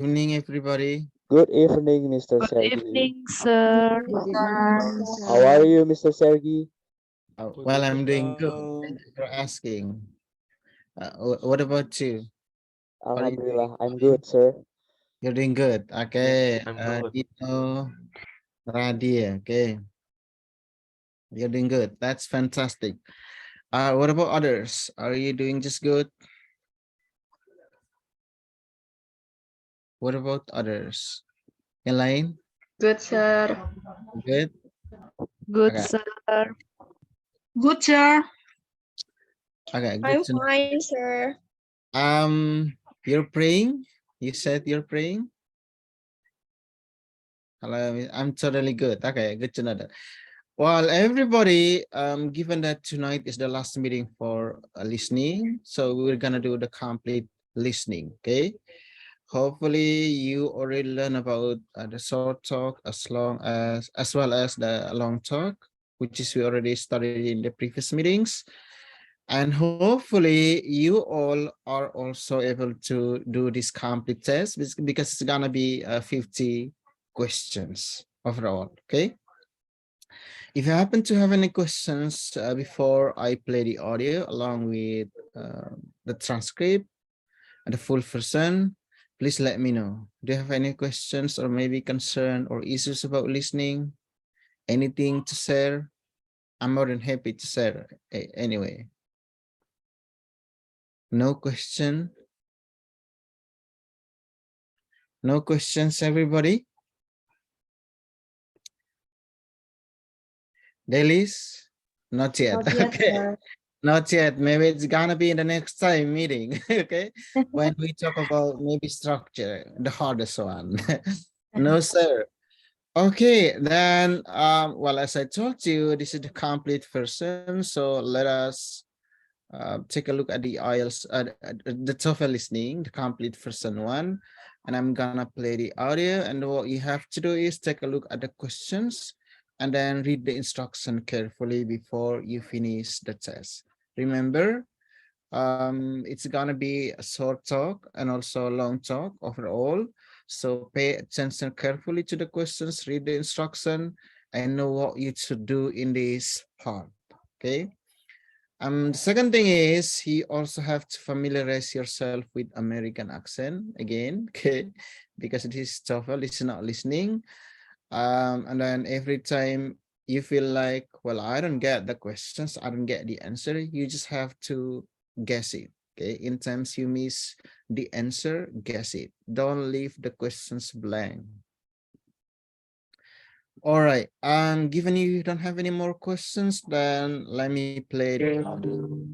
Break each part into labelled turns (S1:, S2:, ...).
S1: Evening, everybody.
S2: Good evening, Mr.
S3: Good
S2: Sergey.
S3: evening, sir.
S4: Good evening,
S2: How are
S4: sir.
S2: you, Mr. Sergey?
S1: Well, I'm doing good. Thank you for asking. What about you? How are you doing?
S2: Alhamdulillah, I'm good, sir.
S1: You're doing good. Okay.
S5: I'm good.
S1: Dino, Radia. Okay. You're doing good. That's fantastic. What about others? Are you doing just good? What about others? Elaine?
S4: Good, sir.
S1: Good?
S3: Good,
S1: Okay.
S3: sir.
S4: Good, sir.
S1: Okay, good
S4: I'm
S1: to know.
S4: fine, sir.
S1: You're praying? You said you're praying? Hello, I'm totally good. Okay, good to know that. Well, everybody, given that tonight is the last meeting for listening, so we're gonna do the complete listening, okay? Hopefully you already learn about the short talk as well as the long talk, which is we already studied in the previous meetings. And hopefully you all are also able to do this complete test because it's gonna be 50 questions overall, okay? If you happen to have any questions before I play the audio along with the transcript and the full version, please let me know. Do you have any questions or maybe concern or issues about listening? Anything to share? I'm more than happy to share anyway. No question? No questions, everybody? Dailies? Not yet.
S4: Not yet,
S1: Okay.
S4: sir.
S1: Not yet. Maybe it's gonna be in the next time meeting. Okay. When we talk about maybe structure, the hardest one. No, sir. Okay, then well, as I told you, this is the complete version. So let us take a look at the IELTS, the TOEFL listening, the complete version one. And I'm gonna play the audio. And what you have to do is take a look at the questions and then read the instruction carefully before you finish the test. Remember, it's gonna be a short talk and also a long talk overall. So pay attention carefully to the questions, read the instruction, and know what you should do in this part. Okay. The second thing is you also have to familiarize yourself with American accent again, okay, because it is TOEFL, it's not listening. And then every time you feel like, well, I don't get the questions, I don't get the answer, you just have to guess it. Okay, in times you miss the answer, guess it. Don't leave the questions blank. All right, given you don't have any more questions, then let me play the audio.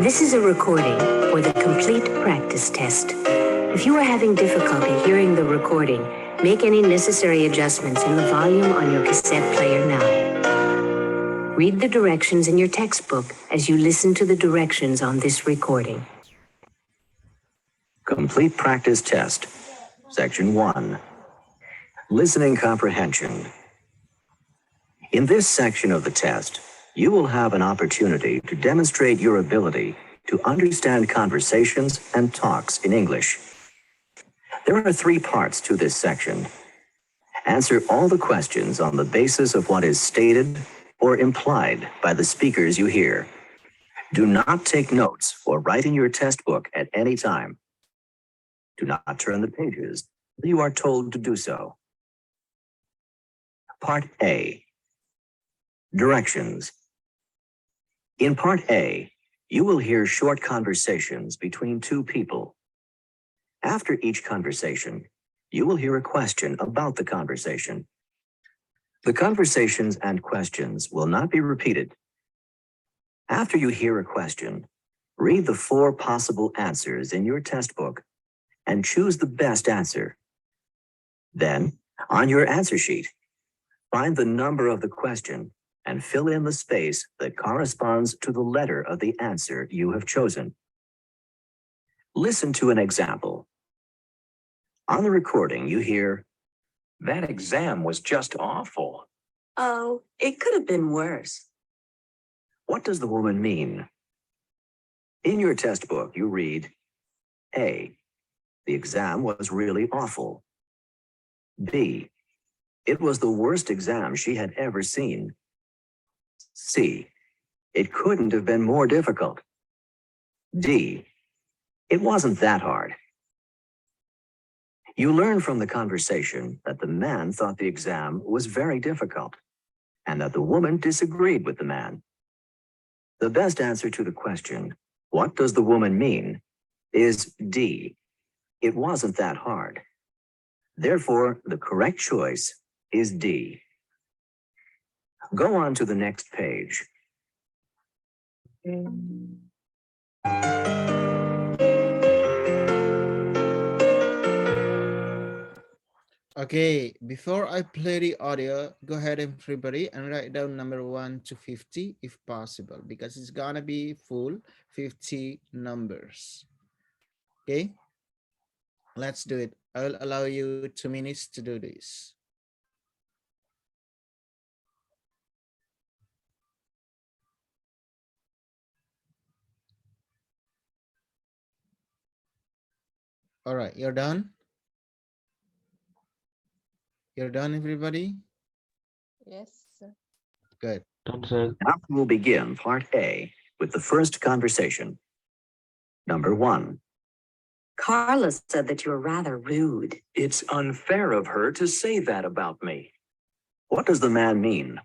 S6: This is a recording for the complete practice test. If you are having difficulty hearing the recording, make any necessary adjustments in the volume on your cassette player now. Read the directions in your textbook as you listen to the directions on this recording.
S7: Complete practice test. Section 1. Listening comprehension. In this section of the test, you will have an opportunity to demonstrate your ability to understand conversations and talks in English. There are 3 parts to this section. Answer all the questions on the basis of what is stated or implied by the speakers you hear. Do not take notes or write in your test book at any time. Do not turn the pages until you are told to do so. Part A. Directions. In Part A, you will hear short conversations between 2 people. After each conversation, you will hear a question about the conversation. The conversations and questions will not be repeated. After you hear a question, read the 4 possible answers in your test book and choose the best answer. Then, on your answer sheet, find the number of the question and fill in the space that corresponds to the letter of the answer you have chosen. Listen to an example. On the recording, you hear,
S5: That exam was just awful.
S6: Oh, it could have been worse.
S7: What does the woman mean? In your test book, you read, A, the exam was really awful. B, it was the worst exam she had ever seen. C, it couldn't have been more difficult. D, it wasn't that hard. You learn from the conversation that the man thought the exam was very difficult and that the woman disagreed with the man. The best answer to the question, what does the woman mean, is D, it wasn't that hard. Therefore, the correct choice is D. Go on to the next page.
S1: Okay, before I play the audio, go ahead everybody and write down number 1 to 50 if possible, because it's gonna be full 50 numbers. Okay, let's do it. I'll allow you 2 minutes to do this. All right, you're done? You're done, everybody?
S3: Yes, sir.
S1: Good.
S2: Done, sir.
S7: Now we'll begin part A with the first conversation. Number 1.
S6: Carla said that you were rather rude.
S7: It's unfair of her to say that about me. What does the man mean?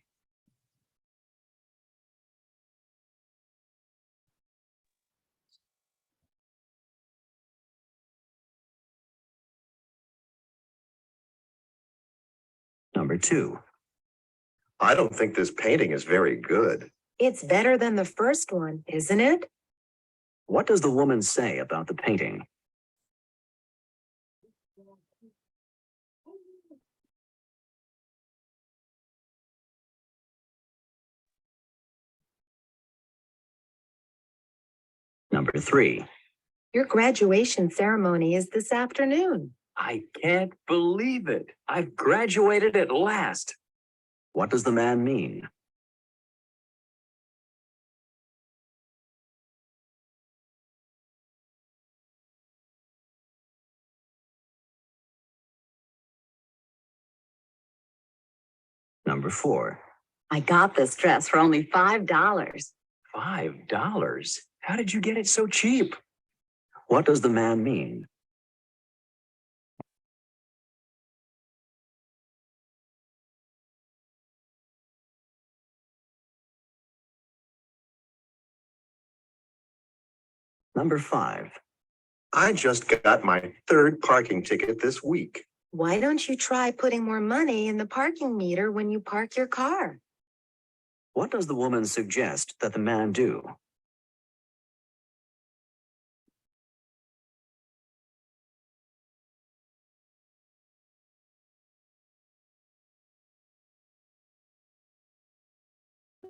S7: Number 2.
S5: I don't think this painting is very good.
S6: It's better than the first one, isn't it?
S7: What does the woman say about the painting? Number 3.
S6: Your graduation ceremony is this afternoon.
S7: I can't believe it. I've graduated at last. What does the man mean? Number 4.
S6: I got this dress for only $5.
S7: $5? How did you get it so cheap? What does the man mean? Number 5.
S5: I just got my 3rd parking ticket this week.
S6: Why don't you try putting more money in the parking meter when you park your car?
S7: What does the woman suggest that the man do?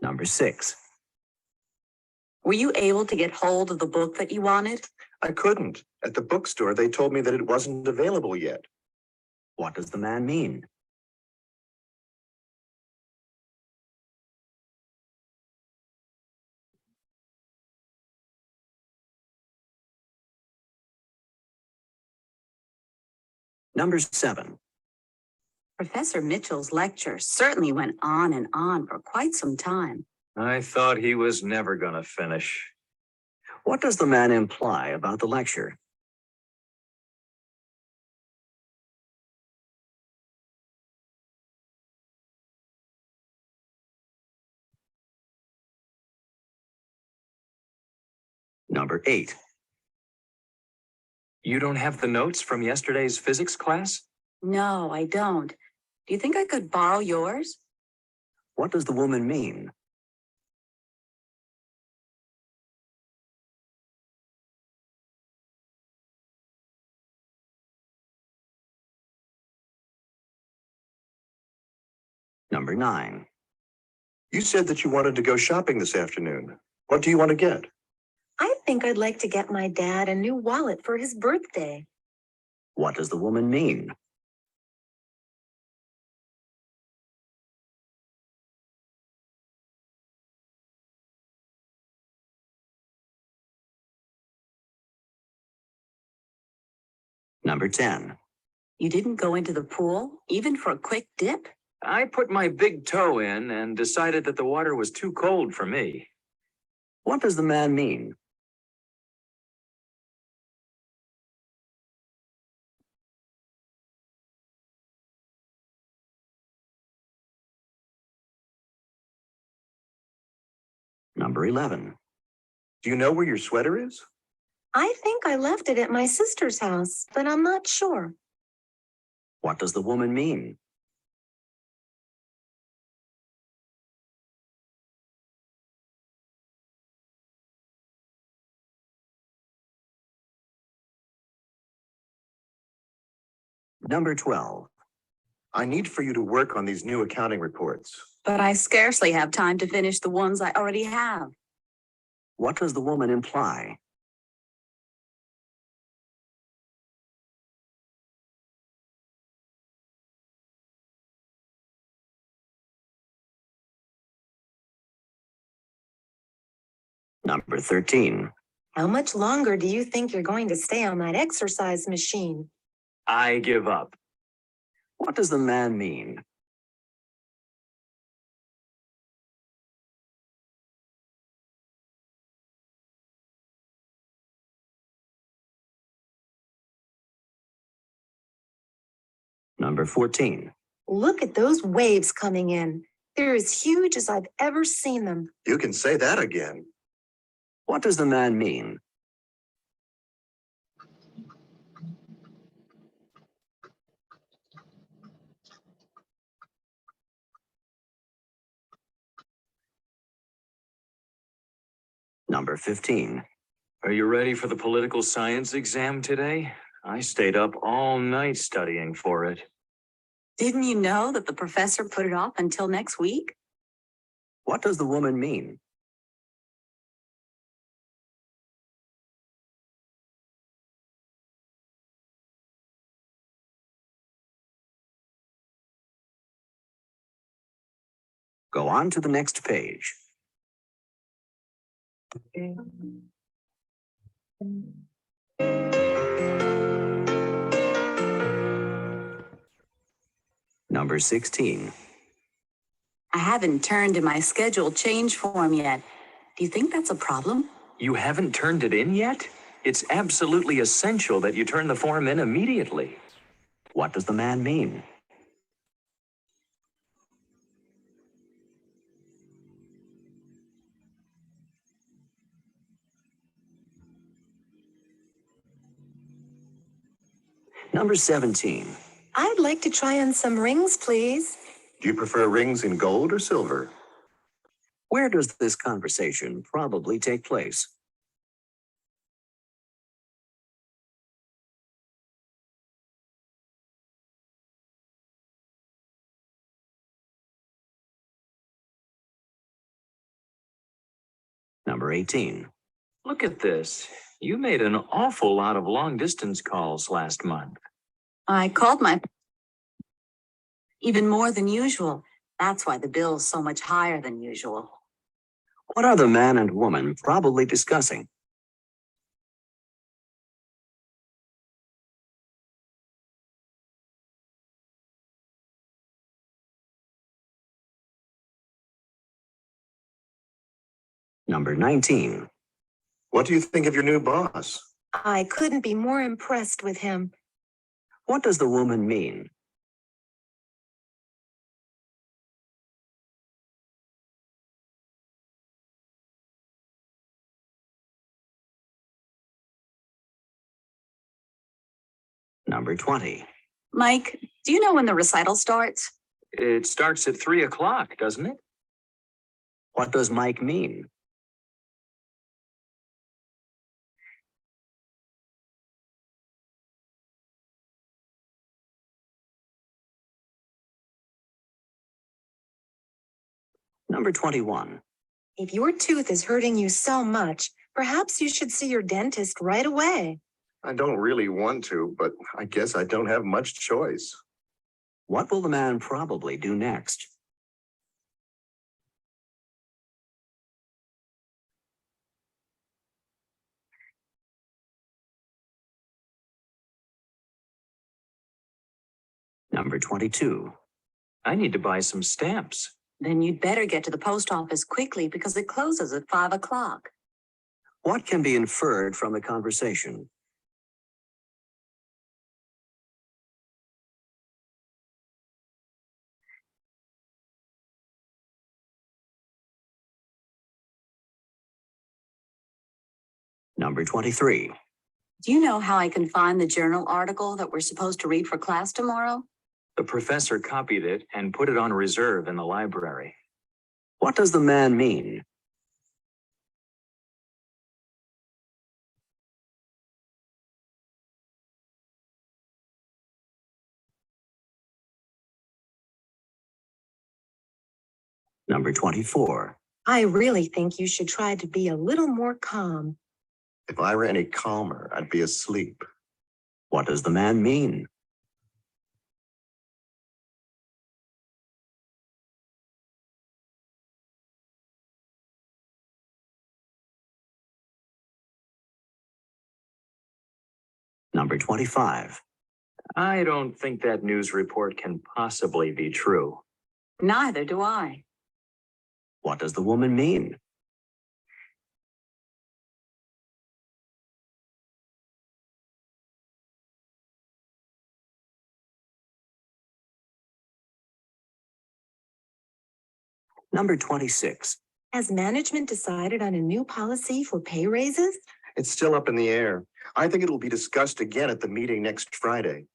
S7: Number 6.
S6: Were you able to get hold of the book that you wanted?
S5: I couldn't. At the bookstore, they told me that it wasn't available yet.
S7: What does the man mean? Number 7.
S6: Professor Mitchell's lecture certainly went on and on for quite some time.
S7: I thought he was never going to finish. What does the man imply about the lecture? Number 8. You don't have the notes from yesterday's physics class?
S6: No, I don't. Do you think I could borrow yours?
S7: What does the woman mean? Number 9.
S5: You said that you wanted to go shopping this afternoon. What do you want to get?
S6: I think I'd like to get my dad a new wallet for his birthday.
S7: What does the woman mean? Number 10.
S6: You didn't go into the pool, even for a quick dip?
S8: I put my big toe in and decided that the water was too cold for me.
S7: What does the man mean? Number 11.
S5: Do you know where your sweater is?
S6: I think I left it at my sister's house, but I'm not sure.
S7: What does the woman mean? Number 12.
S5: I need for you to work on these new accounting reports.
S6: But I scarcely have time to finish the ones I already have.
S7: What does the woman imply? Number 13.
S6: How much longer do you think you're going to stay on that exercise machine?
S8: I give up.
S7: What does the man mean? Number 14.
S6: Look at those waves coming in. They're as huge as I've ever seen them.
S5: You can say that again.
S7: What does the man mean? Number 15.
S8: Are you ready for the political science exam today? I stayed up all night studying for it.
S6: Didn't you know that the professor put it off until next week?
S7: What does the woman mean? Go on to the next page. Number 16.
S6: I haven't turned in my schedule change form yet. Do you think that's a problem?
S8: You haven't turned it in yet? It's absolutely essential that you turn the form in immediately.
S7: What does the man mean? Number 17.
S6: I'd like to try on some rings, please.
S5: Do you prefer rings in gold or silver?
S7: Where does this conversation probably take place? Number 18.
S8: Look at this. You made an awful lot of long distance calls last month.
S6: I called my even more than usual. That's why the bill's so much higher than usual.
S7: What are the man and woman probably discussing? Number 19.
S5: What do you think of your new boss?
S6: I couldn't be more impressed with him.
S7: What does the woman mean? Number 20.
S6: Mike, do you know when the recital starts?
S8: It starts at 3 o'clock, doesn't it?
S7: What does Mike mean? Number 21.
S6: If your tooth is hurting you so much, perhaps you should see your dentist right away.
S5: I don't really want to, but I guess I don't have much choice.
S7: What will the man probably do next? Number 22.
S8: I need to buy some stamps.
S6: Then you'd better get to the post office quickly because it closes at 5 o'clock.
S7: What can be inferred from the conversation? Number 23.
S6: Do you know how I can find the journal article that we're supposed to read for class tomorrow?
S8: The professor copied it and put it on reserve in the library.
S7: What does the man mean? Number 24.
S6: I really think you should try to be a little more calm.
S5: If I were any calmer, I'd be asleep.
S7: What does the man mean? Number 25.
S8: I don't think that news report can possibly be true.
S6: Neither do I.
S7: What does the woman mean? Number 26.
S6: Has management decided on a new policy for pay raises?
S5: It's still up in the air. I think it will be discussed again at the meeting next Friday.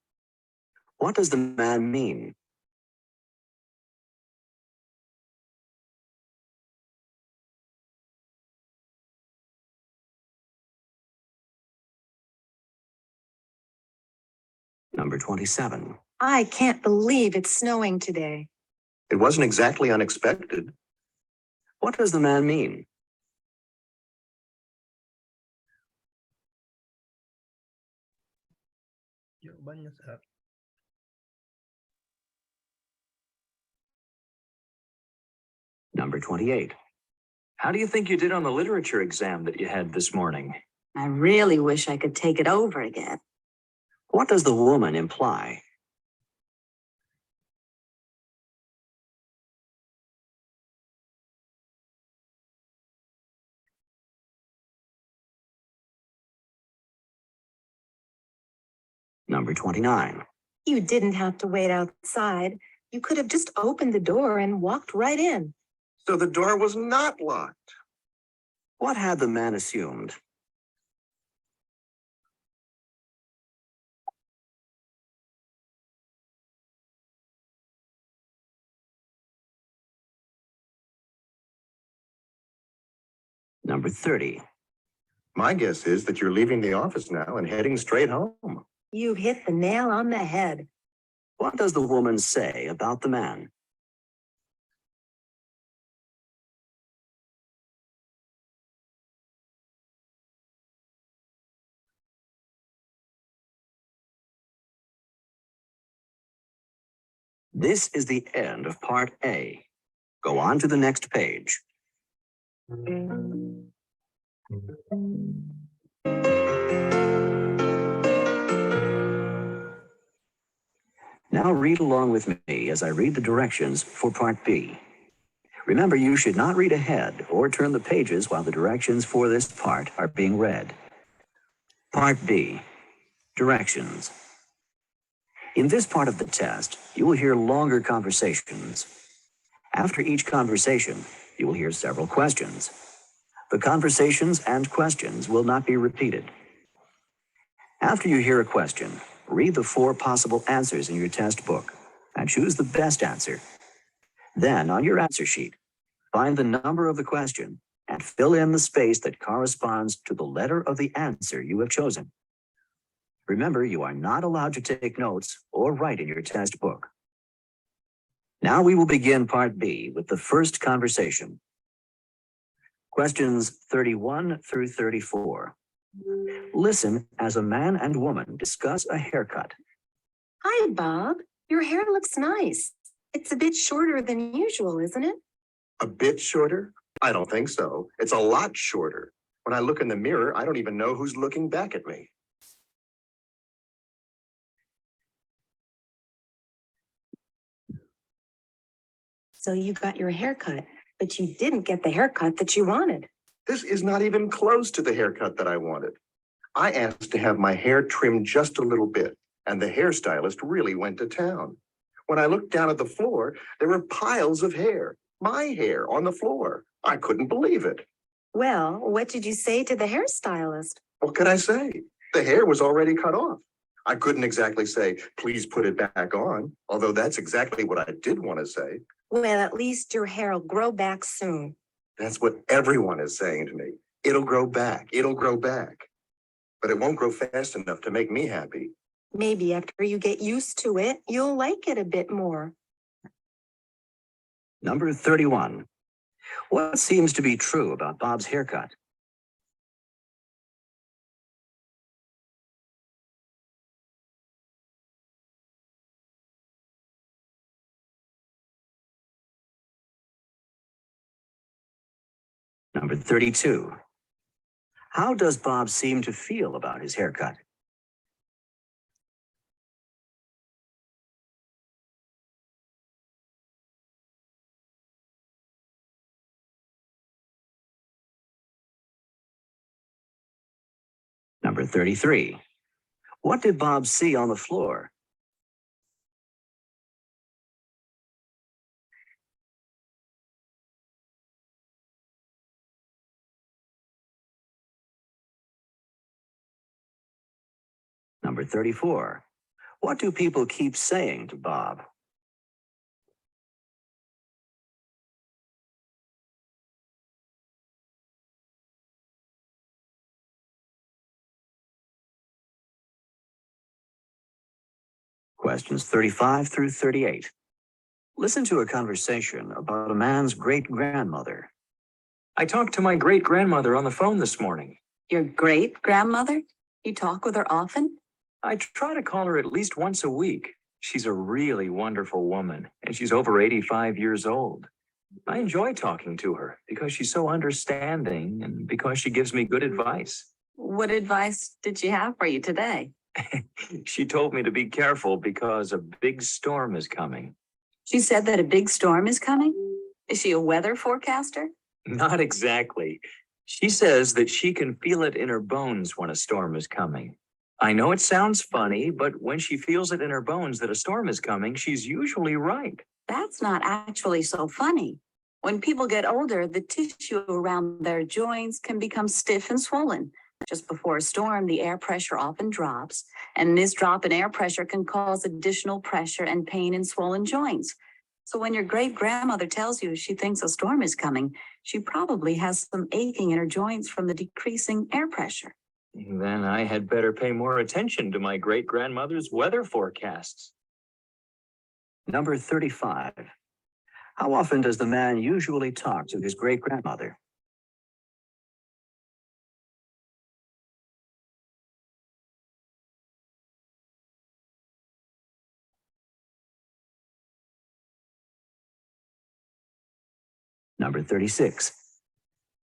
S7: What does the man mean? Number 27.
S6: I can't believe it's snowing today.
S5: It wasn't exactly unexpected.
S7: What does the man mean?
S9: Jawabannya saat
S7: Number 28.
S8: How do you think you did on the literature exam that you had this morning?
S6: I really wish I could take it over again.
S7: What does the woman imply? Number 29.
S6: You didn't have to wait outside. You could have just opened the door and walked right in.
S5: So the door was not locked.
S7: What had the man assumed? Number 30.
S5: My guess is that you're leaving the office now and heading straight home.
S6: You hit the nail on the head.
S7: What does the woman say about the man? This is the end of part A. Go on to the next page. Now read along with me as I read the directions for part B. Remember, you should not read ahead or turn the pages while the directions for this part are being read. Part B, directions. In this part of the test, you will hear longer conversations. After each conversation, you will hear several questions. The conversations and questions will not be repeated. After you hear a question, read the 4 possible answers in your test book and choose the best answer. Then, on your answer sheet, find the number of the question and fill in the space that corresponds to the letter of the answer you have chosen. Remember, you are not allowed to take notes or write in your test book. Now we will begin part B with the first conversation. Questions 31 through 34. Listen as a man and woman discuss a haircut.
S6: Hi, Bob. Your hair looks nice. It's a bit shorter than usual, isn't it?
S5: A bit shorter? I don't think so. It's a lot shorter. When I look in the mirror, I don't even know who's looking back at me.
S6: So you got your hair cut, but you didn't get the haircut that you wanted.
S5: This is not even close to the haircut that I wanted. I asked to have my hair trimmed just a little bit, and the hairstylist really went to town. When I looked down at the floor, there were piles of hair, my hair on the floor. I couldn't believe it.
S6: Well, what did you say to the hairstylist?
S5: What could I say? The hair was already cut off. I couldn't exactly say, please put it back on, although that's exactly what I did want to say.
S6: Well, at least your hair will grow back soon.
S5: That's what everyone is saying to me. It'll grow back. It'll grow back. But it won't grow fast enough to make me happy.
S6: Maybe after you get used to it, you'll like it a bit more.
S7: Number 31. What seems to be true about Bob's haircut? Number 32. How does Bob seem to feel about his haircut? Number 33. What did Bob see on the floor? Number 34. What do people keep saying to Bob? Questions 35 through 38. Listen to a conversation about a man's great-grandmother.
S8: I talked to my great-grandmother on the phone this morning.
S9: Your great-grandmother? You talk with her often?
S8: I try to call her at least once a week. She's a really wonderful woman, and she's over 85 years old. I enjoy talking to her because she's so understanding and because she gives me good advice.
S9: What advice did she have for you today?
S8: She told me to be careful because a big storm is coming.
S9: She said that a big storm is coming? Is she a weather forecaster?
S8: Not exactly. She says that she can feel it in her bones when a storm is coming. I know it sounds funny, but when she feels it in her bones that a storm is coming, she's usually right.
S9: That's not actually so funny. When people get older, the tissue around their joints can become stiff and swollen. Just before a storm, the air pressure often drops, and this drop in air pressure can cause additional pressure and pain in swollen joints. So when your great-grandmother tells you she thinks a storm is coming, she probably has some aching in her joints from the decreasing air pressure.
S8: Then I had better pay more attention to my great-grandmother's weather forecasts.
S7: Number 35. How often does the man usually talk to his great-grandmother? Number 36.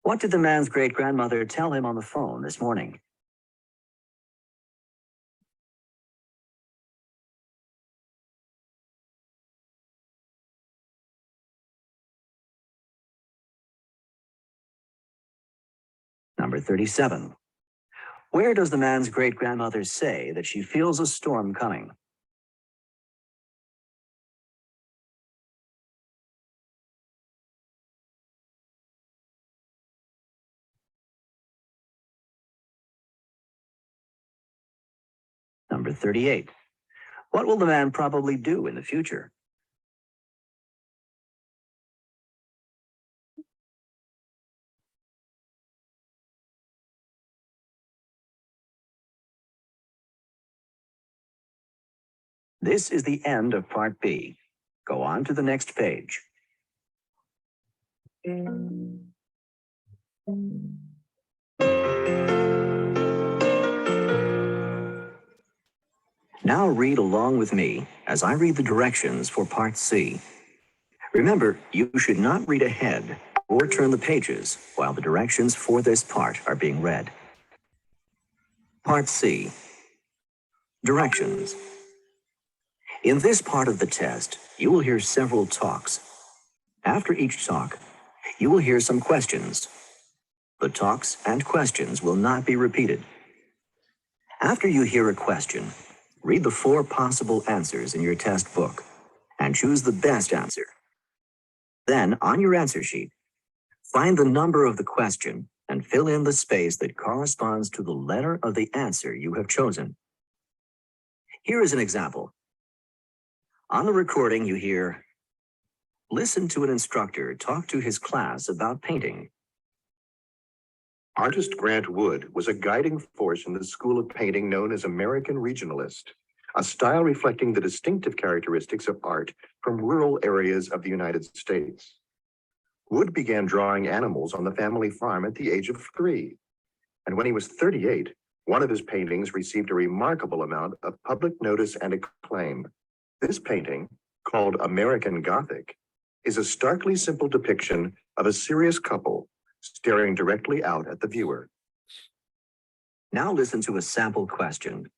S7: What did the man's great-grandmother tell him on the phone this morning? Number 37. Where does the man's great-grandmother say that she feels a storm coming? Number 38. What will the man probably do in the future? This is the end of Part B. Go on to the next page. Now read along with me as I read the directions for Part C. Remember, you should not read ahead or turn the pages while the directions for this part are being read. Part C. Directions. In this part of the test, you will hear several talks. After each talk, you will hear some questions. The talks and questions will not be repeated. After you hear a question, read the 4 possible answers in your test book and choose the best answer. Then, on your answer sheet, find the number of the question and fill in the space that corresponds to the letter of the answer you have chosen. Here is an example. On the recording, you hear, "Listen to an instructor talk to his class about painting."
S5: Artist Grant Wood was a guiding force in the school of painting known as American Regionalist, a style reflecting the distinctive characteristics of art from rural areas of the United States. Wood began drawing animals on the family farm at the age of 3. And when he was 38, one of his paintings received a remarkable amount of public notice and acclaim. This painting, called American Gothic, is a starkly simple depiction of a serious couple staring directly out at the viewer.
S7: Now listen to a sample question.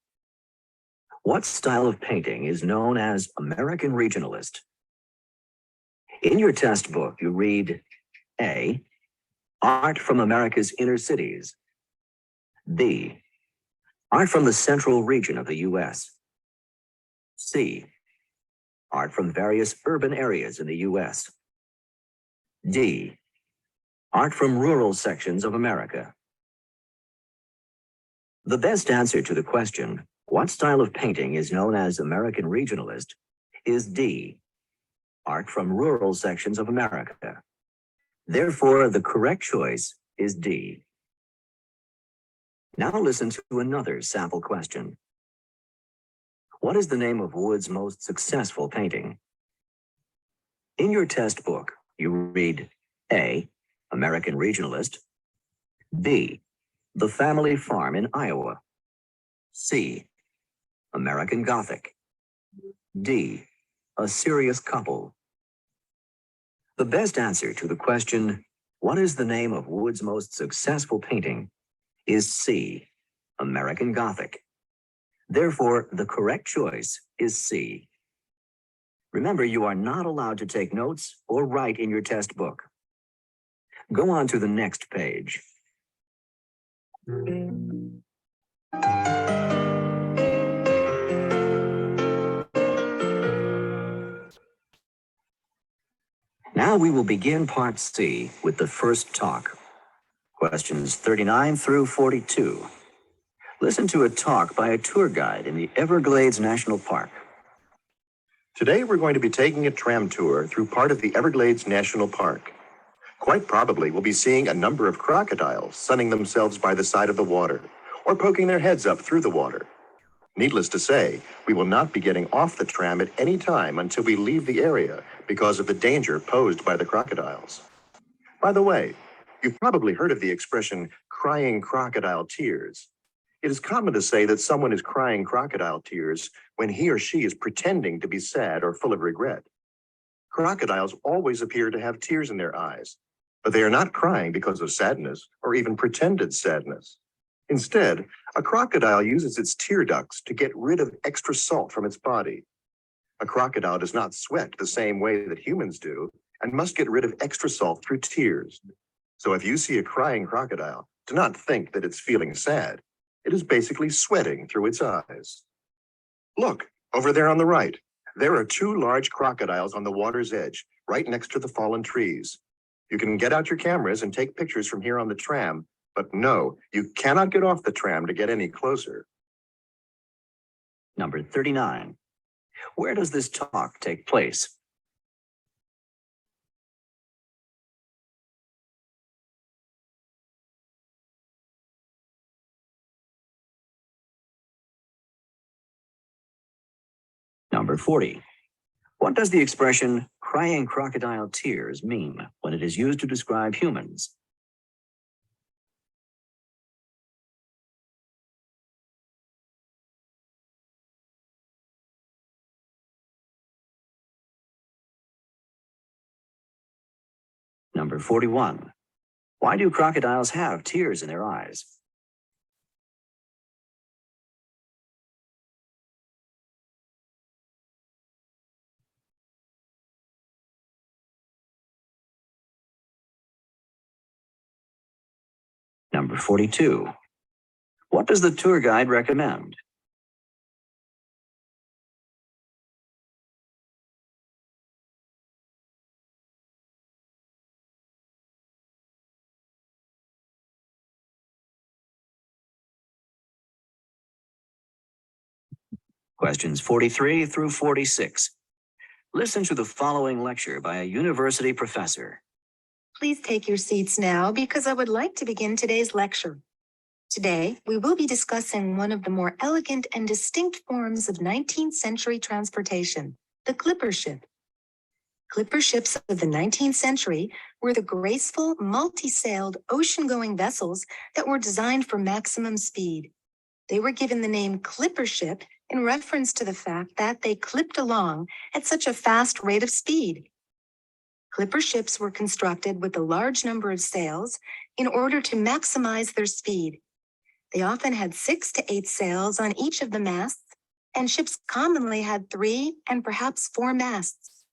S7: What style of painting is known as American Regionalist? In your test book, you read A, art from America's inner cities. B, art from the central region of the U.S. C, art from various urban areas in the U.S. D, art from rural sections of America. The best answer to the question, what style of painting is known as American Regionalist, is D, art from rural sections of America. Therefore, the correct choice is D. Now listen to another sample question. What is the name of Wood's most successful painting? In your test book, you read A, American Regionalist, B, The Family Farm in Iowa, C, American Gothic, D, A Serious Couple. The best answer to the question, what is the name of Wood's most successful painting, is C, American Gothic. Therefore, the correct choice is C. Remember, you are not allowed to take notes or write in your test book. Go on to the next page. Now we will begin part C with the first talk. Questions 39 through 42. Listen to a talk by a tour guide in the Everglades National Park.
S5: Today, we're going to be taking a tram tour through part of the Everglades National Park. Quite probably, we'll be seeing a number of crocodiles sunning themselves by the side of the water or poking their heads up through the water. Needless to say, we will not be getting off the tram at any time until we leave the area because of the danger posed by the crocodiles. By the way, you've probably heard of the expression crying crocodile tears. It is common to say that someone is crying crocodile tears when he or she is pretending to be sad or full of regret. Crocodiles always appear to have tears in their eyes, but they are not crying because of sadness or even pretended sadness. Instead, a crocodile uses its tear ducts to get rid of extra salt from its body. A crocodile does not sweat the same way that humans do and must get rid of extra salt through tears. So if you see a crying crocodile, do not think that it's feeling sad. It is basically sweating through its eyes. Look, over there on the right. There are 2 large crocodiles on the water's edge, right next to the fallen trees. You can get out your cameras and take pictures from here on the tram, but no, you cannot get off the tram to get any closer.
S7: Number 39. Where does this talk take place? Number 40. What does the expression crying crocodile tears mean when it is used to describe humans? Number 41. Why do crocodiles have tears in their eyes? Number 42. What does the tour guide recommend? Questions 43 through 46. Listen to the following lecture by a university professor.
S6: Please take your seats now because I would like to begin today's lecture. Today, we will be discussing one of the more elegant and distinct forms of 19th century transportation, the clipper ship. Clipper ships of the 19th century were the graceful, multi-sailed, ocean-going vessels that were designed for maximum speed. They were given the name clipper ship in reference to the fact that they clipped along at such a fast rate of speed. Clipper ships were constructed with a large number of sails in order to maximize their speed. They often had 6 to 8 sails on each of the masts, and ships commonly had 3 and perhaps 4 masts.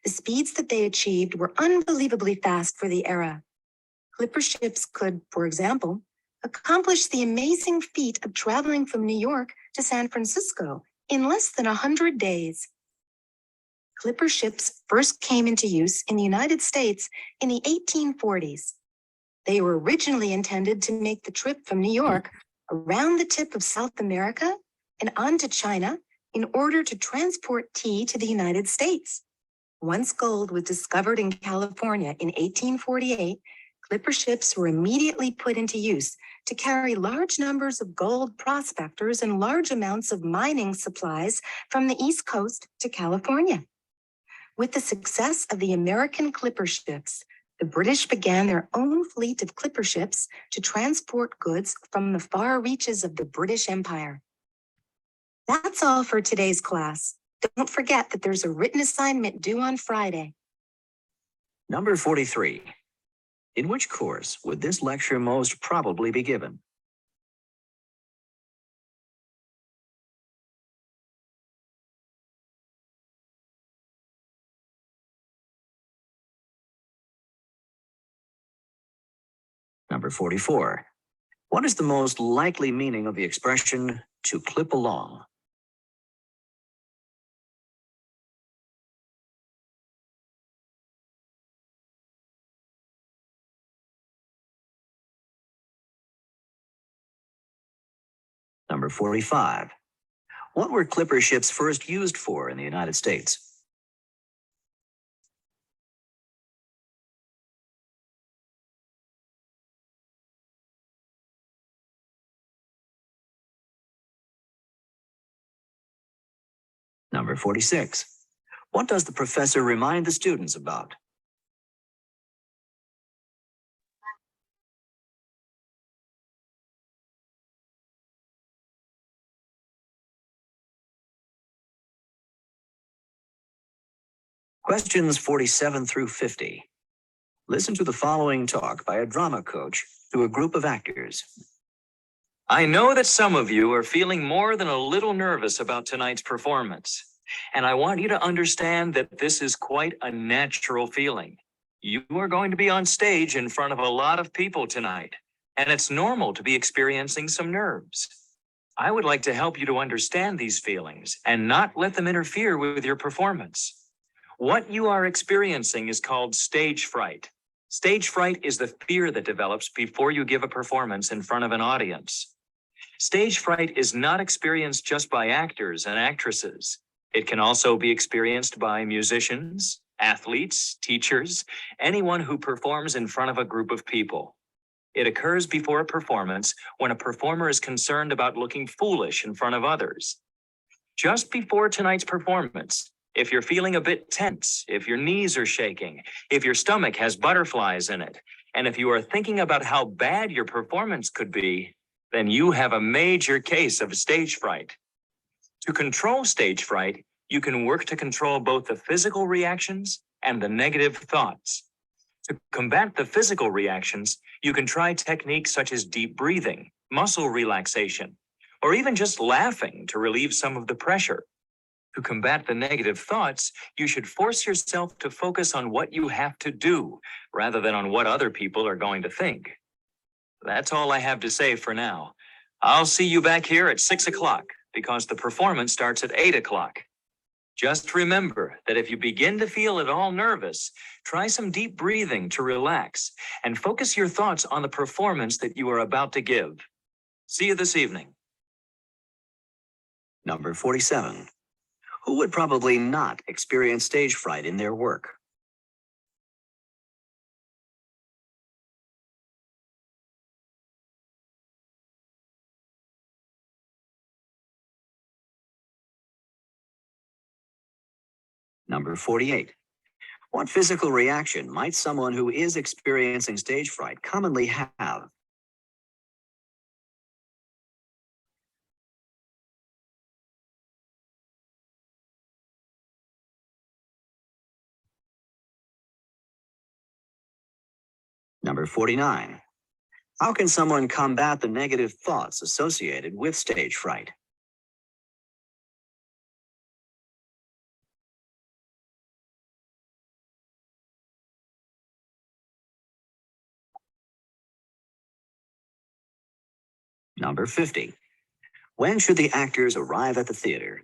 S6: The speeds that they achieved were unbelievably fast for the era. Clipper ships could, for example, accomplish the amazing feat of traveling from New York to San Francisco in less than 100 days. Clipper ships first came into use in the United States in the 1840s. They were originally intended to make the trip from New York around the tip of South America and on to China in order to transport tea to the United States. Once gold was discovered in California in 1848, clipper ships were immediately put into use to carry large numbers of gold prospectors and large amounts of mining supplies from the East Coast to California. With the success of the American clipper ships, the British began their own fleet of clipper ships to transport goods from the far reaches of the British Empire. That's all for today's class. Don't forget that there's a written assignment due on Friday.
S7: Number 43. In which course would this lecture most probably be given? Number 44. What is the most likely meaning of the expression to clip along? Number 45. What were clipper ships first used for in the United States? Number 46. What does the professor remind the students about? Questions 47 through 50. Listen to the following talk by a drama coach to a group of actors.
S8: I know that some of you are feeling more than a little nervous about tonight's performance, and I want you to understand that this is quite a natural feeling. You are going to be on stage in front of a lot of people tonight, and it's normal to be experiencing some nerves. I would like to help you to understand these feelings and not let them interfere with your performance. What you are experiencing is called stage fright. Stage fright is the fear that develops before you give a performance in front of an audience. Stage fright is not experienced just by actors and actresses. It can also be experienced by musicians, athletes, teachers, anyone who performs in front of a group of people. It occurs before a performance when a performer is concerned about looking foolish in front of others. Just before tonight's performance, if you're feeling a bit tense, if your knees are shaking, if your stomach has butterflies in it, and if you are thinking about how bad your performance could be, then you have a major case of stage fright. To control stage fright, you can work to control both the physical reactions and the negative thoughts. To combat the physical reactions, you can try techniques such as deep breathing, muscle relaxation, or even just laughing to relieve some of the pressure. To combat the negative thoughts, you should force yourself to focus on what you have to do rather than on what other people are going to think. That's all I have to say for now. I'll see you back here at 6 o'clock because the performance starts at 8 o'clock. Just remember that if you begin to feel at all nervous, try some deep breathing to relax and focus your thoughts on the performance that you are about to give. See you this evening.
S7: Number 47. Who would probably not experience stage fright in their work? Number 48. What physical reaction might someone who is experiencing stage fright commonly have? Number 49. How can someone combat the negative thoughts associated with stage fright? Number 50. When should the actors arrive at the theater?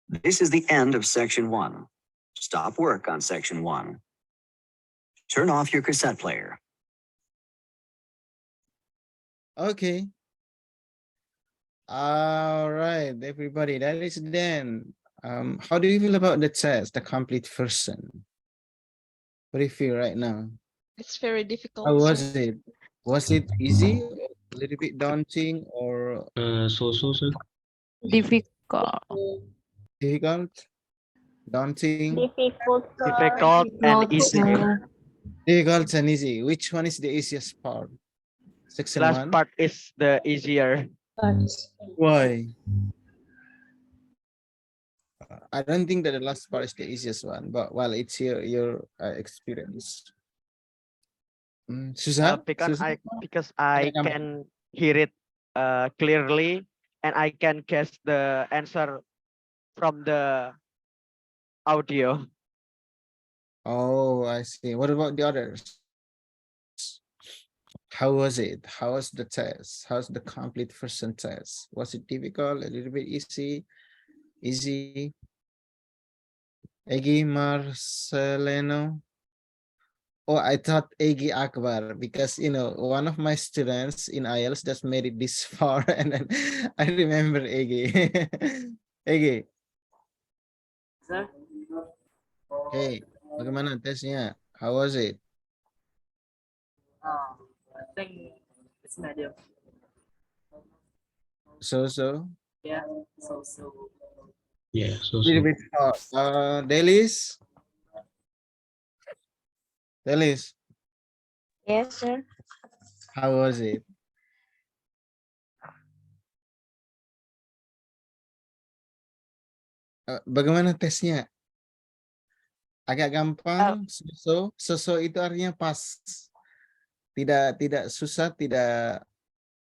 S7: This is the end of section 1. Stop work on section 1. Turn off your cassette player.
S1: Okay. All right, everybody, that is then. How do you feel about the test, the complete person? What do you feel right now?
S3: It's very difficult.
S1: How was
S3: sir.
S1: it? Was it easy, a little bit daunting, or
S10: So, sir.
S4: Difficult.
S1: difficult, daunting?
S4: Difficult,
S10: Difficult and easy.
S1: Difficult and easy. Which one is the easiest part? Section
S10: Last
S1: 1?
S10: part is the easier.
S1: Why? I don't think that the last part is the easiest one, but well, it's your experience. Susah?
S10: Because
S1: Susah?
S10: I
S1: Ada
S10: can hear it clearly and I can guess the answer from the audio.
S1: Oh, I see. What about the others? How was it? How was the test? How's the complete person test? Was it difficult? A little bit easy? Easy? Egi Marcelino? Oh, I thought Egi Akbar because one of my students in IELTS just made it this far, and then I remember Egi. Egi.
S11: Sir?
S1: Hey, bagaimana tesnya? How was it?
S11: I think it's medium.
S1: So?
S11: Yeah, so.
S10: Yeah,
S1: Little bit hard. Delis? Delis,
S4: Yes, sir.
S1: how was it? Bagaimana tesnya? Agak gampang, so itu artinya pas. Tidak susah, tidak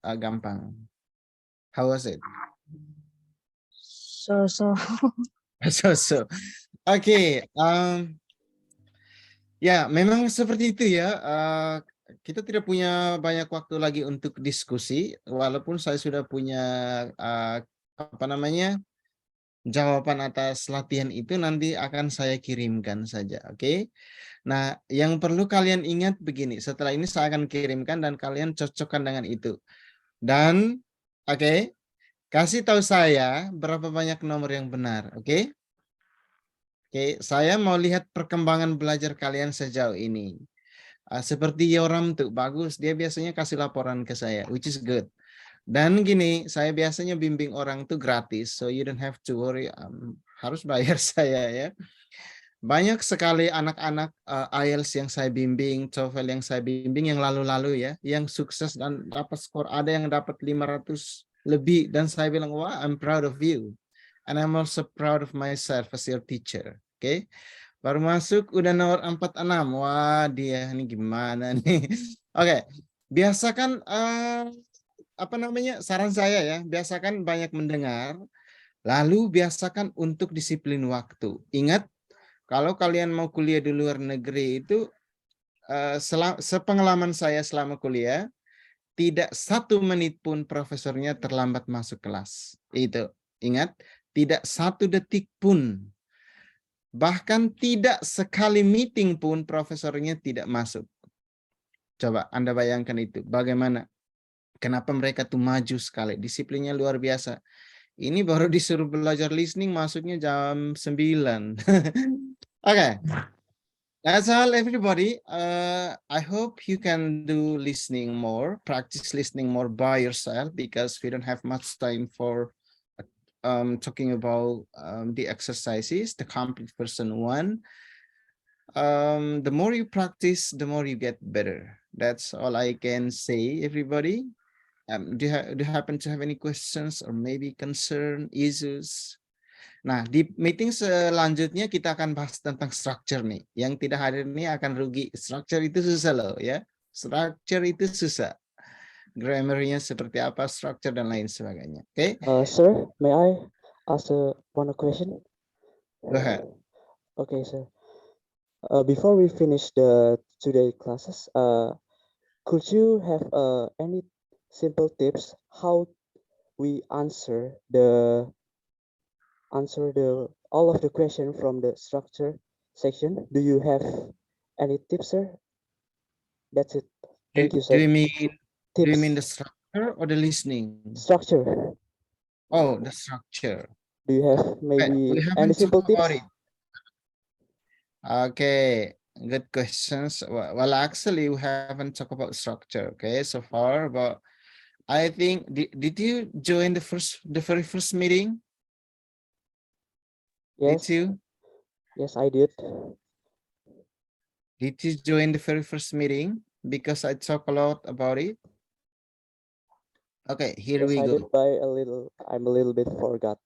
S1: gampang. How was it?
S4: So.
S1: So. Oke, ya memang seperti itu ya. Kita tidak punya banyak waktu lagi untuk diskusi, walaupun saya sudah punya jawaban atas latihan itu nanti akan saya kirimkan saja, oke? Nah, yang perlu kalian ingat begini, setelah ini saya akan kirimkan dan kalian cocokkan dengan itu. Dan, oke, kasih tahu saya berapa banyak nomor yang benar, oke? Oke, saya mau lihat perkembangan belajar kalian sejauh ini. Seperti Yoram tuh, bagus, dia biasanya kasih laporan ke saya, which is good. Dan gini, saya biasanya bimbing orang tuh gratis, so you don't have to worry, harus bayar saya ya. Banyak sekali anak-anak IELTS yang saya bimbing, TOEFL yang saya bimbing yang lalu-lalu ya, yang sukses dan dapat skor, ada yang dapat 500 lebih, dan saya bilang, wah, I'm proud of you. And I'm also proud of myself as your teacher, oke? Baru masuk, udah nomor 46, wah dia ini gimana nih? Oke, biasakan apa namanya, saran saya ya, biasakan banyak mendengar, lalu biasakan untuk disiplin waktu. Ingat, kalau kalian mau kuliah di luar negeri itu, sepengalaman saya selama kuliah, tidak 1 menit pun profesornya terlambat masuk kelas. Itu, ingat, tidak 1 detik pun. Bahkan tidak sekali meeting pun profesornya tidak masuk. Coba Anda bayangkan itu, bagaimana? Kenapa mereka tuh maju sekali, disiplinnya luar biasa. Ini baru disuruh belajar listening masuknya jam 9. Okay, that's all everybody. I hope you can do listening more, practice listening more by yourself because we don't have much time for talking about the exercises, the complete person 1. The more you practice, the more you get better. That's all I can say, everybody. Do you happen to have any questions or maybe concern, issues? Nah, di meeting selanjutnya kita akan bahas tentang structure nih. Yang tidak hadir ini akan rugi. Structure itu susah loh ya. Structure itu susah. Grammarnya seperti apa, structure dan lain sebagainya. Oke?
S2: Sir, may I ask one question?
S1: Go ahead.
S2: Okay, sir. Before we finish the today classes, could you have any simple tips how we answer all of the question from the structure section? Do you have any tips, sir? That's it. Thank you, sir.
S1: Do you mean the
S2: Tips.
S1: structure or the listening?
S2: Structure.
S1: Oh, the structure.
S2: Do you have maybe
S1: We
S2: any
S1: haven't
S2: simple
S1: talked about
S2: tips?
S1: it. Okay, good questions. Well, actually, we haven't talked about structure, okay, so far, but I think, did you join the very first meeting?
S2: Yes.
S1: Did you?
S2: Yes, I did.
S1: Did you join the very first meeting? Because I talk a lot about it. Okay, here
S2: Yes,
S1: we
S2: I
S1: go.
S2: did by I'm a little bit forgot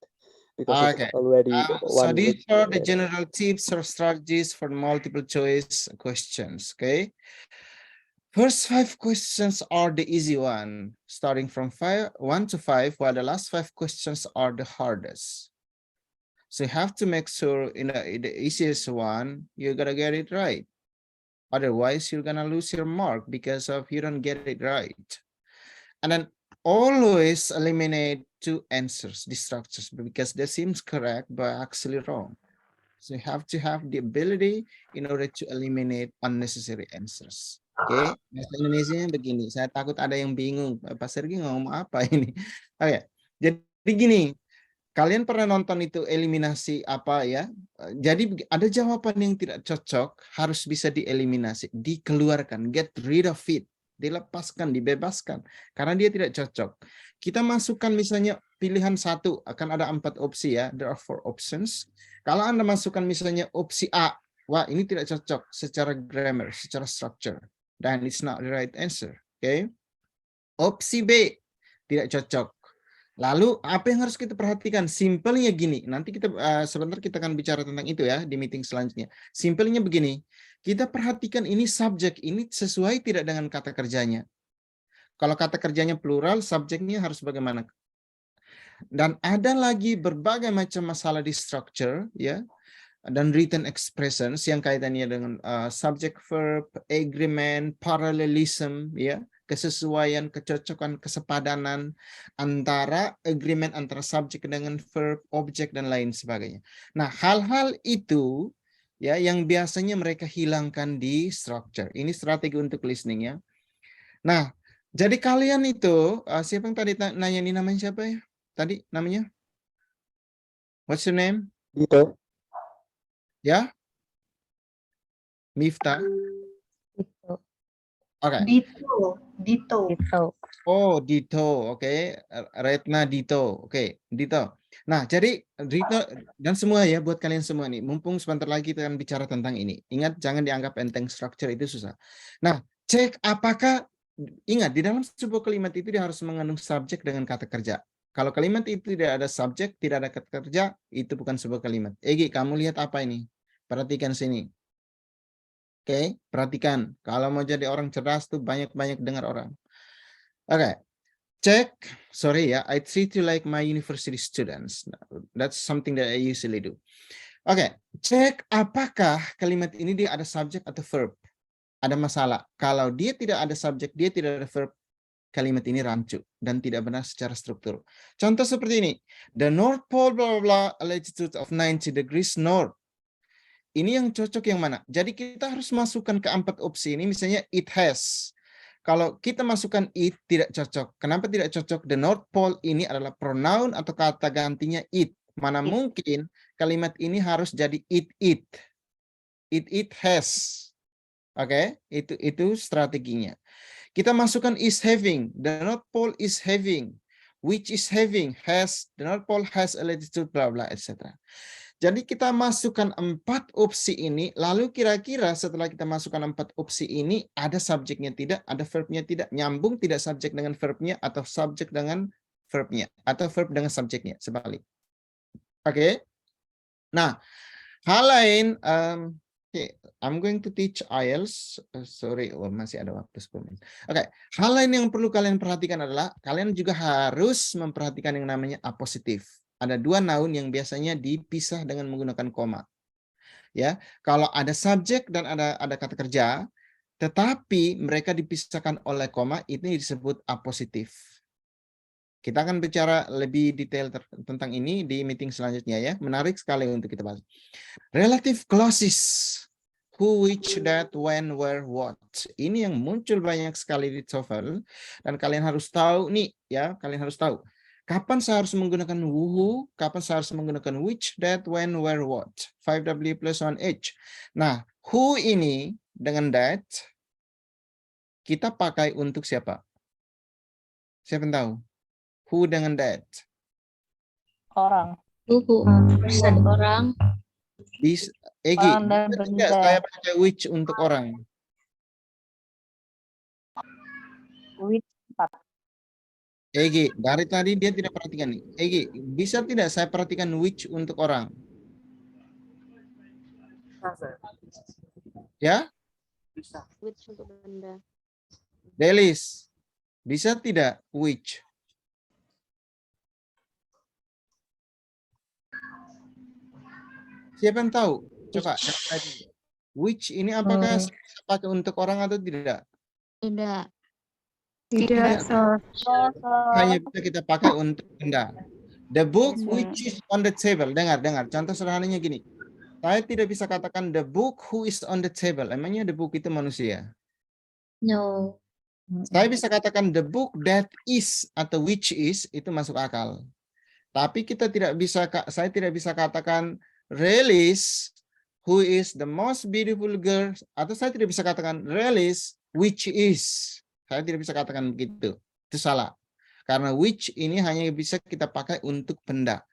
S2: because
S1: Okay.
S2: it's already
S1: So
S2: 1
S1: these
S2: week.
S1: are the general tips or strategies for multiple choice questions, okay? First 5 questions are the easy one, starting from 1 to 5, while the last 5 questions are the hardest. So you have to make sure in the easiest one, you're gonna get it right. Otherwise, you're gonna lose your mark because of you don't get it right. And then always eliminate 2 answers, the structures, because they seems correct, but actually wrong. So you have to have the ability in order to eliminate unnecessary answers. Oke, bahasa Indonesianya begini. Saya takut ada yang bingung. Pak Sergi ngomong apa ini? Oke, jadi gini. Kalian pernah nonton itu eliminasi apa ya? Jadi ada jawaban yang tidak cocok harus bisa dieliminasi, dikeluarkan, get rid of it, dilepaskan, dibebaskan karena dia tidak cocok. Kita masukkan misalnya pilihan 1, akan ada 4 opsi ya, there are 4 options. Kalau Anda masukkan misalnya opsi A, wah ini tidak cocok secara grammar, secara structure, dan it's not the right answer. Oke. Opsi B tidak cocok. Lalu apa yang harus kita perhatikan? Simpelnya gini, nanti kita sebentar kita akan bicara tentang itu ya di meeting selanjutnya. Simpelnya begini, kita perhatikan ini subjek ini sesuai tidak dengan kata kerjanya. Kalau kata kerjanya plural, subjeknya harus bagaimana? Dan ada lagi berbagai macam masalah di structure ya, dan written expressions yang kaitannya dengan subject verb, agreement, parallelism ya, kesesuaian, kecocokan, kesepadanan antara agreement antara subjek dengan verb, objek dan lain sebagainya. Nah, hal-hal itu ya yang biasanya mereka hilangkan di structure. Ini strategi untuk listening ya. Nah, jadi kalian itu siapa yang tadi nanya ini namanya siapa ya? Tadi namanya? What's your name?
S2: Dito.
S1: Ya? Miftah. Oke.
S4: Dito.
S1: Oh, Dito. Oke. Retna Dito. Oke, Dito. Nah, jadi Dito dan semua ya buat kalian semua nih. Mumpung sebentar lagi kita akan bicara tentang ini. Ingat jangan dianggap enteng, structure itu susah. Nah, cek apakah ingat di dalam sebuah kalimat itu dia harus mengandung subjek dengan kata kerja. Kalau kalimat itu tidak ada subjek, tidak ada kata kerja, itu bukan sebuah kalimat. Egi, kamu lihat apa ini? Perhatikan sini. Oke, perhatikan. Kalau mau jadi orang cerdas tuh banyak-banyak dengar orang. Oke. Check, sorry ya, I treat you like my university students. That's something that I usually do. Oke, cek apakah kalimat ini dia ada subjek atau verb. Ada masalah. Kalau dia tidak ada subjek, dia tidak ada verb, kalimat ini rancu dan tidak benar secara struktur. Contoh seperti ini. The North Pole blah blah blah latitude of 90 degrees north. Ini yang cocok yang mana? Jadi kita harus masukkan ke 4 opsi ini, misalnya it has. Kalau kita masukkan it, tidak cocok. Kenapa tidak cocok? The North Pole ini adalah pronoun atau kata gantinya it. Mana mungkin kalimat ini harus jadi it. It has. Oke, itu strateginya. Kita masukkan is having. The North Pole is having. Which is having. Has. The North Pole has a latitude, bla bla, etc. Jadi kita masukkan 4 opsi ini, lalu kira-kira setelah kita masukkan 4 opsi ini, ada subjeknya tidak, ada verbnya tidak, nyambung tidak subjek dengan verbnya, atau subjek dengan verbnya, atau verb dengan subjeknya, sebalik. Oke. Nah, hal lain, I'm going to teach IELTS. Sorry, masih ada waktu 10 menit. Oke, hal lain yang perlu kalian perhatikan adalah, kalian juga harus memperhatikan yang namanya apositif. Ada 2 noun yang biasanya dipisah dengan menggunakan koma. Ya, kalau ada subjek dan ada kata kerja, tetapi mereka dipisahkan oleh koma, ini disebut apositif. Kita akan bicara lebih detail tentang ini di meeting selanjutnya ya. Menarik sekali untuk kita bahas. Relative clauses. Who, which, that, when, where, what. Ini yang muncul banyak sekali di TOEFL dan kalian harus tahu nih ya, kalian harus tahu. Kapan saya harus menggunakan who, kapan saya harus menggunakan which, that, when, where, what. 5W plus 1H. Nah, who ini dengan that, kita pakai untuk siapa? Siapa yang tahu? Who dengan that?
S3: Orang.
S12: Person orang.
S1: Egi,
S3: Orang dan
S1: bisa
S3: benda.
S1: tidak saya pakai which untuk orang?
S3: Which.
S1: Egi, dari tadi dia tidak perhatikan nih. Egi, bisa tidak saya perhatikan which untuk orang?
S11: Bisa, sir.
S1: Ya?
S11: Bisa.
S12: Which untuk benda.
S1: Delis, bisa tidak which? Siapa yang tahu? Coba dari tadi. Which ini apakah saya pakai untuk orang atau tidak?
S12: Tidak.
S1: Tidak, hanya bisa kita pakai untuk benda. The book which is on the table. Dengar. Contoh sederhananya gini. Saya tidak bisa katakan the book who is on the table. Emangnya the book itu manusia?
S12: No.
S1: Saya bisa katakan the book that is atau which is, itu masuk akal. Tapi saya tidak bisa katakan Relis who is the most beautiful girl, atau saya tidak bisa katakan Relis which is. Saya tidak bisa katakan begitu. Itu salah. Karena which ini hanya bisa kita pakai untuk benda.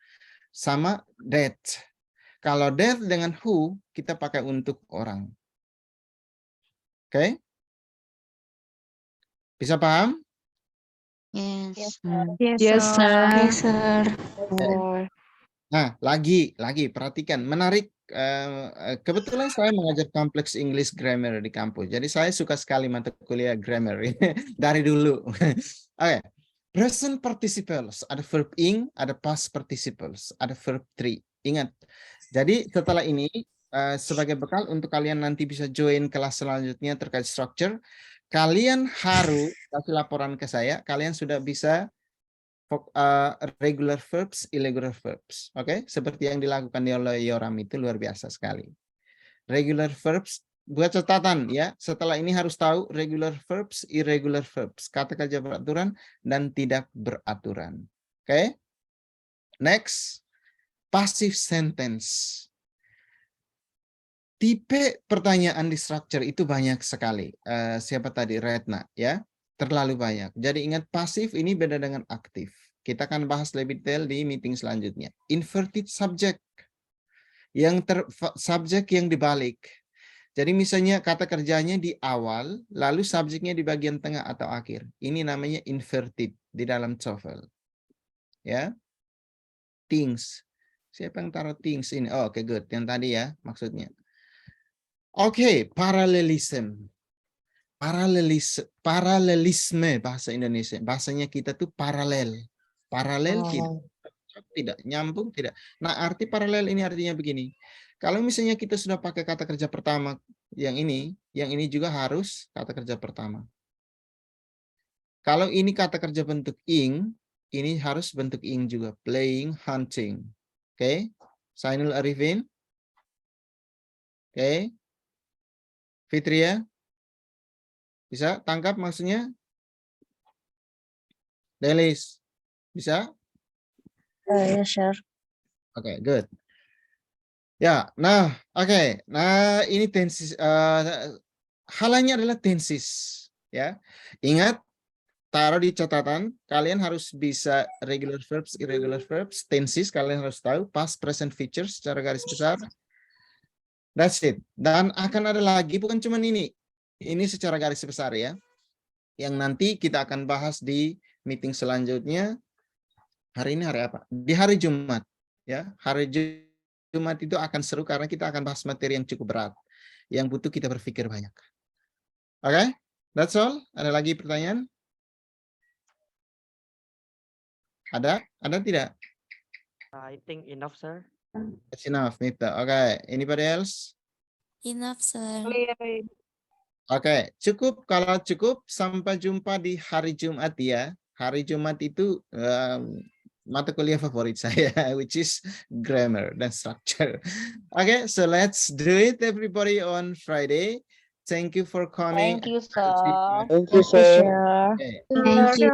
S1: Sama that. Kalau that dengan who, kita pakai untuk orang. Oke? Bisa paham?
S12: Yes.
S3: Yes, sir.
S12: Yes, sir.
S1: Nah, lagi perhatikan, menarik. Kebetulan saya mengajar kompleks English grammar di kampus. Jadi saya suka sekali mata kuliah grammar dari dulu. Oke. Present participles, ada verb ing, ada past participles, ada verb three. Ingat. Jadi setelah ini sebagai bekal untuk kalian nanti bisa join kelas selanjutnya terkait structure, kalian harus kasih laporan ke saya, kalian sudah bisa regular verbs, irregular verbs. Oke, seperti yang dilakukan oleh Yoram itu luar biasa sekali. Regular verbs, buat catatan ya, setelah ini harus tahu regular verbs, irregular verbs, kata kerja beraturan dan tidak beraturan. Oke. Next, passive sentence. Tipe pertanyaan di structure itu banyak sekali. Siapa tadi? Retna ya. Terlalu banyak. Jadi ingat pasif ini beda dengan aktif. Kita akan bahas lebih detail di meeting selanjutnya. Inverted subject. Subjek yang dibalik. Jadi misalnya kata kerjanya di awal, lalu subjeknya di bagian tengah atau akhir. Ini namanya inverted di dalam TOEFL. Ya. Things. Siapa yang taruh things ini? Oh, oke, good. Yang tadi ya maksudnya. Oke, parallelism. paralelisme bahasa Indonesia. Bahasanya kita tuh paralel. Paralel tidak nyambung tidak. Nah, arti paralel ini artinya begini. Kalau misalnya kita sudah pakai kata kerja pertama yang ini juga harus kata kerja pertama. Kalau ini kata kerja bentuk ing, ini harus bentuk ing juga. Playing, hunting. Oke. Sainul Arifin. Oke. Fitria. Bisa tangkap maksudnya? Delis. Bisa?
S3: Yes, sir.
S1: Oke, good. Ya, nah, oke. Nah, ini tenses. Halanya adalah tenses. Ya, ingat, taruh di catatan. Kalian harus bisa regular verbs, irregular verbs, tenses. Kalian harus tahu past, present, future secara garis besar. That's it. Dan akan ada lagi, bukan cuma ini. Ini secara garis besar ya. Yang nanti kita akan bahas di meeting selanjutnya. Hari ini hari apa? Di hari Jumat. Ya, hari Jumat itu akan seru karena kita akan bahas materi yang cukup berat. Yang butuh kita berpikir banyak. Oke? That's all. Ada lagi pertanyaan? Ada? Ada tidak?
S10: I think enough, sir.
S1: That's enough, Mita. Okay. Anybody else?
S12: Enough, sir.
S1: Oke, cukup. Kalau cukup, sampai jumpa di hari Jumat ya. Hari Jumat itu mata kuliah favorit saya, which is grammar dan structure. Okay, so let's do it, everybody, on Friday. Thank you for coming.
S3: Thank you, sir.
S2: Thank you, sir.
S1: Okay.
S12: Thank you,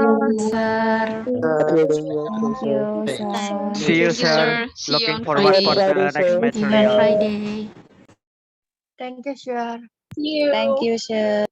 S12: sir.
S3: Thank you, sir.
S10: See you, sir. Looking forward for the
S2: Friday,
S10: next
S2: sir.
S12: See you on
S10: material.
S12: Friday.
S4: Thank you, sir.
S3: Thank you, sir.